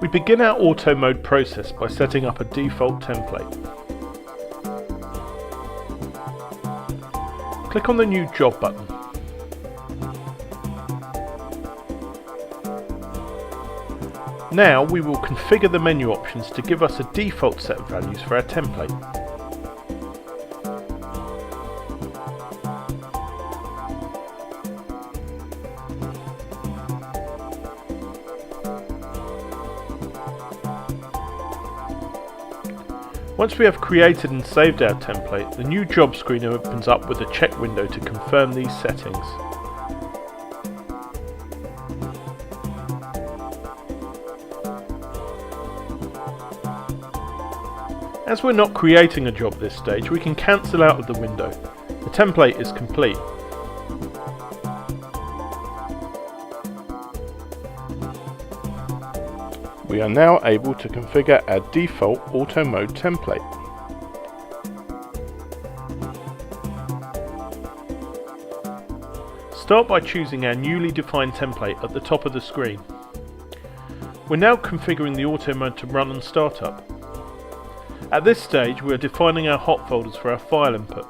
We begin our auto mode process by setting up a default template. Click on the New Job button. Now we will configure the menu options to give us a default set of values for our template. Once we have created and saved our template, the new job screen opens up with a check window to confirm these settings. As we're not creating a job at this stage, we can cancel out of the window. The template is complete. We are now able to configure our default auto mode template. Start by choosing our newly defined template at the top of the screen. We're now configuring the auto mode to run on startup. At this stage, we are defining our hot folders for our file input.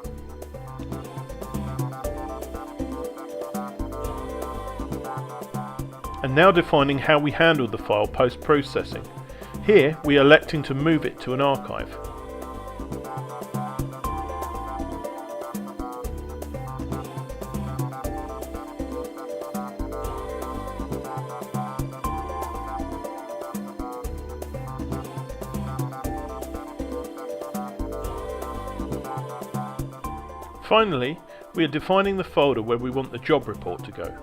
And now defining how we handle the file post-processing. Here we are electing to move it to an archive. Finally, we are defining the folder where we want the job report to go.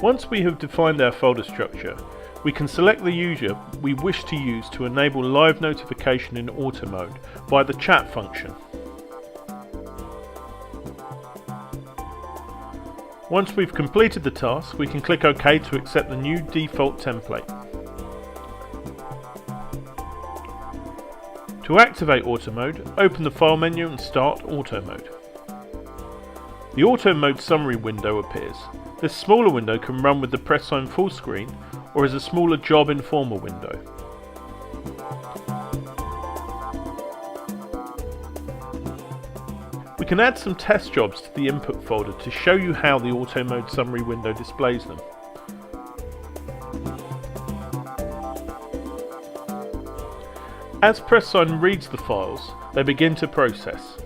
Once we have defined our folder structure, we can select the user we wish to use to enable live notification in auto mode via the chat function. Once we've completed the task, we can click OK to accept the new default template. To activate auto mode, open the File menu and start auto mode. The auto mode summary window appears. This smaller window can run with the pressSIGN full screen or as a smaller job informer window. We can add some test jobs to the input folder to show you how the auto mode summary window displays them. As pressSIGN reads the files, they begin to process.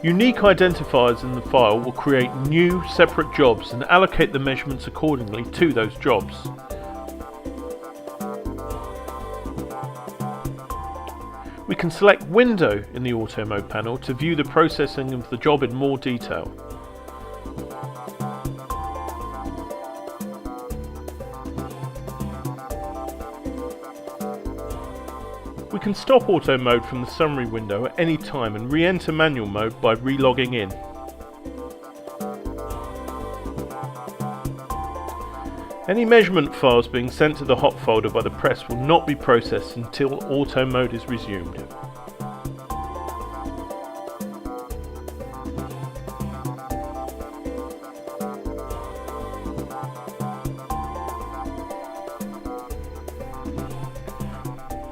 Unique identifiers in the file will create new separate jobs and allocate the measurements accordingly to those jobs. We can select Window in the Auto Mode panel to view the processing of the job in more detail. We can stop auto mode from the summary window at any time and re-enter manual mode by re-logging in. Any measurement files being sent to the hot folder by the press will not be processed until auto mode is resumed.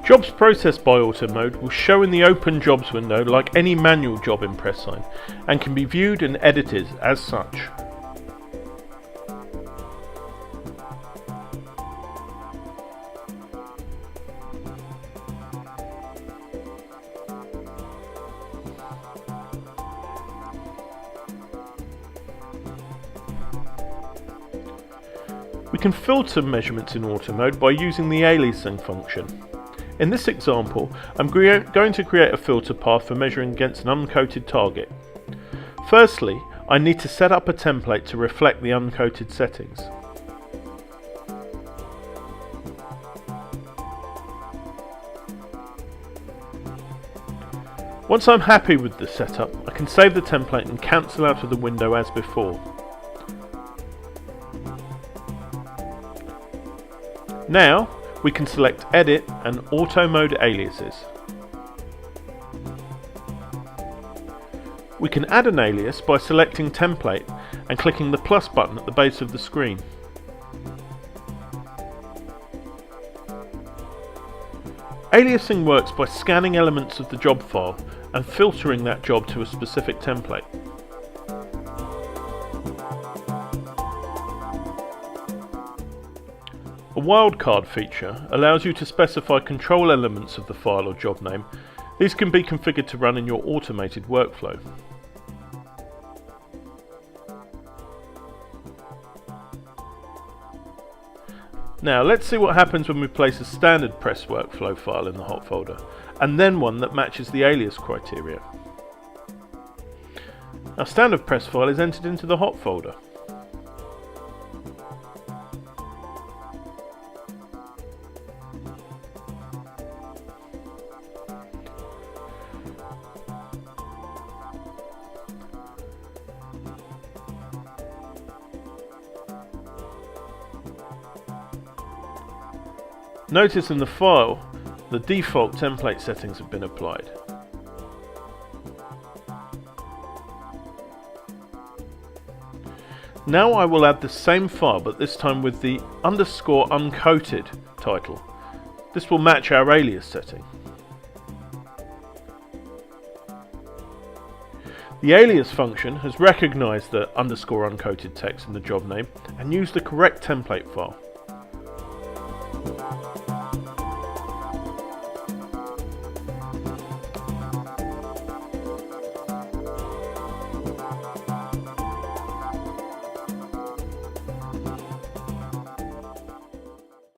Jobs processed by auto mode will show in the Open Jobs window like any manual job in pressSIGN and can be viewed and edited as such. We can filter measurements in auto mode by using the aliasing function. In this example, I'm going to create a filter path for measuring against an uncoated target. Firstly, I need to set up a template to reflect the uncoated settings. Once I'm happy with the setup, I can save the template and cancel out of the window as before. Now, we can select Edit and Auto Mode Aliases. We can add an alias by selecting Template and clicking the plus button at the base of the screen. Aliasing works by scanning elements of the job file and filtering that job to a specific template. A wildcard feature allows you to specify control elements of the file or job name. These can be configured to run in your automated workflow. Now let's see what happens when we place a standard press workflow file in the hot folder, and then one that matches the alias criteria. Our standard press file is entered into the hot folder. Notice in the file, the default template settings have been applied. Now I will add the same file, but this time with the _uncoated title. This will match our alias setting. The alias function has recognized the _uncoated text in the job name and used the correct template file.